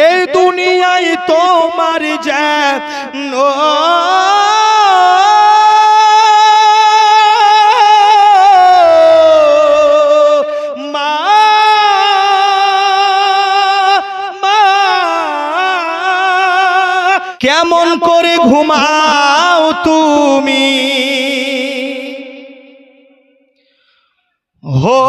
এই দুনিয়ায় তোমার যেন কেমন করে ঘুমাও তুমি হো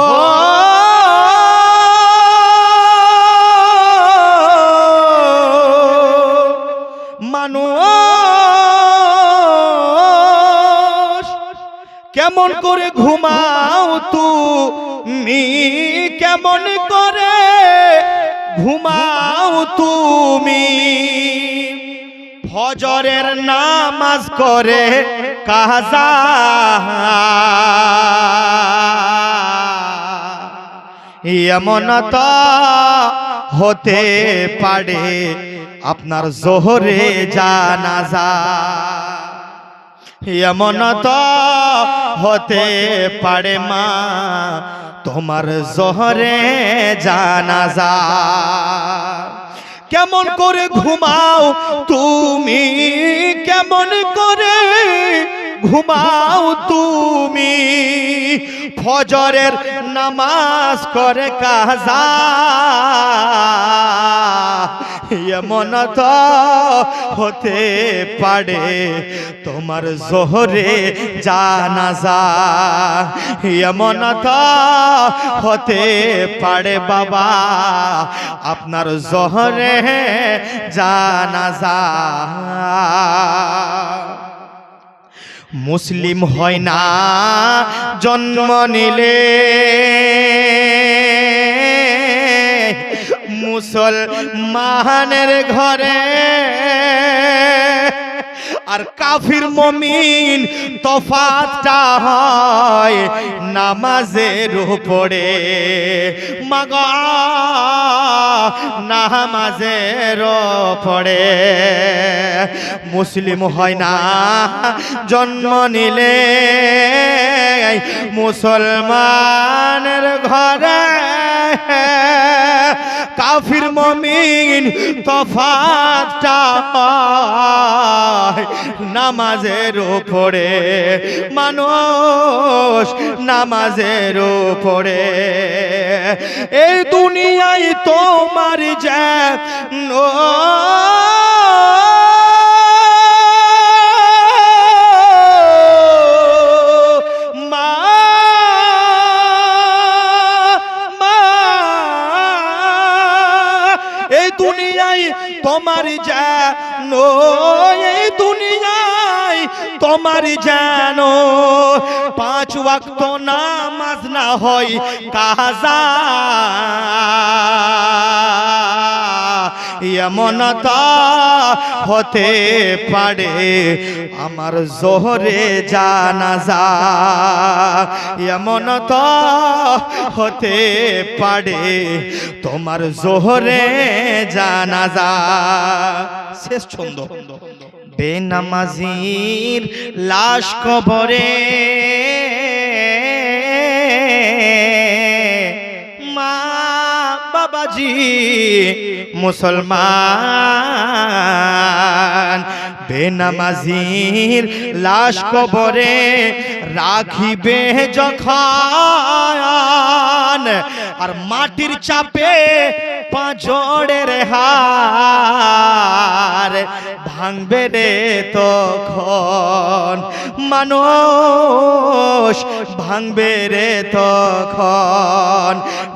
মানুষ কেমন করে ঘুমাও তুমি কেমন করে ঘুমাও তুমি ফজরের নামাজ করে কাজা এমন তো হতে পারে আপনার জোহরে জানাজা এমন তো হতে পারে মা তোমার জোহরে জানাজা কেমন করে ঘুমাও তুমি কেমন করে ঘুমাও তুমি ফজরের নামাজ করে কাজা এমন তো হতে পারে তোমার জোহরে জানাজা এমন তো হতে পারে বাবা আপনার জোহরে জানাজা মুসলিম হয় না জন্ম নিলে মুসলমানের ঘরে আর কাফির মুমিন তফাতটা হয় নামাজের উপরে মাগা নামাজের উপরে মুসলিম হয় না জন্ম নিলে মুসলমানের ঘরে কাফির মুমিন তফাতটা নামাজের উপরে মানুষ নামাজের উপরে এই দুনিয়ায় তোমার যেন দুনিয়ায় তোমার জানো এই দুনিয়ায় তোমার জানো 5 ওয়াক্ত নামাজ না হয় কাজা এমন তা হতে পারে আমার জোহরে জানাজা এমন তা হতে পারে তোমার জোহরে জানাজা শেষ ছন্দ বেনামাজির লাশ কবরে মা বাবাজি মুসলমান বেনামাজির লাশ কবরে রাখিবে যখন আর মাটির চাপে পাঁজরের হার ভাঙবে রে তখন মানুষ ভাঙবে রে তখন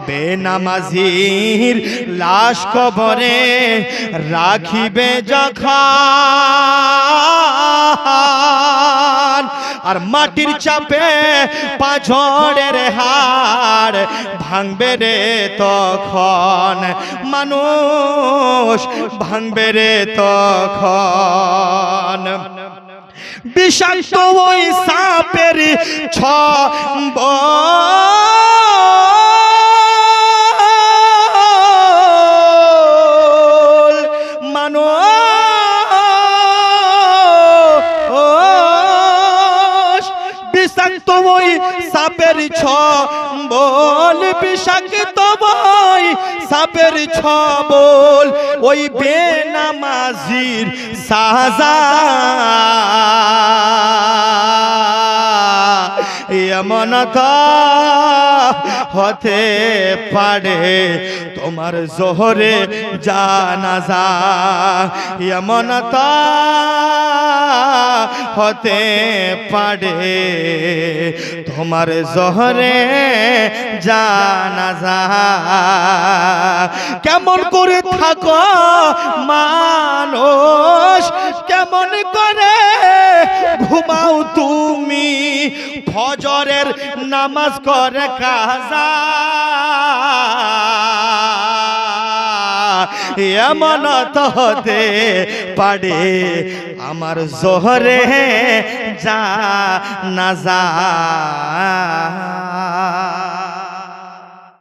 বেনামাজির লাশ কবরে রাখিবে যখন আর মাটির চাপে পাঁজরের হার ভাঙবে রে তখন মানুষ ভাঙবে রে তখন বিষাক্ত ওই সাপের ছোবল মানুষ বিষাক্ত বিষাক্ত ওই সাপের ছবল, বিষাক্ত ওই সাপের ছবল, ওই বেনামাজির সাজা এমন তো হতে পারে তোমার জোহরে জানাজা, এমন তো হতে পারে তোমার জোহরে জানাজা। কেমন করে থাকো মানুষ, কেমন করে ঘুমাও তুমি, ফজরের নামাজ করে কাজা, এমন তো হতে পারে আমার জোহরে জানাজা।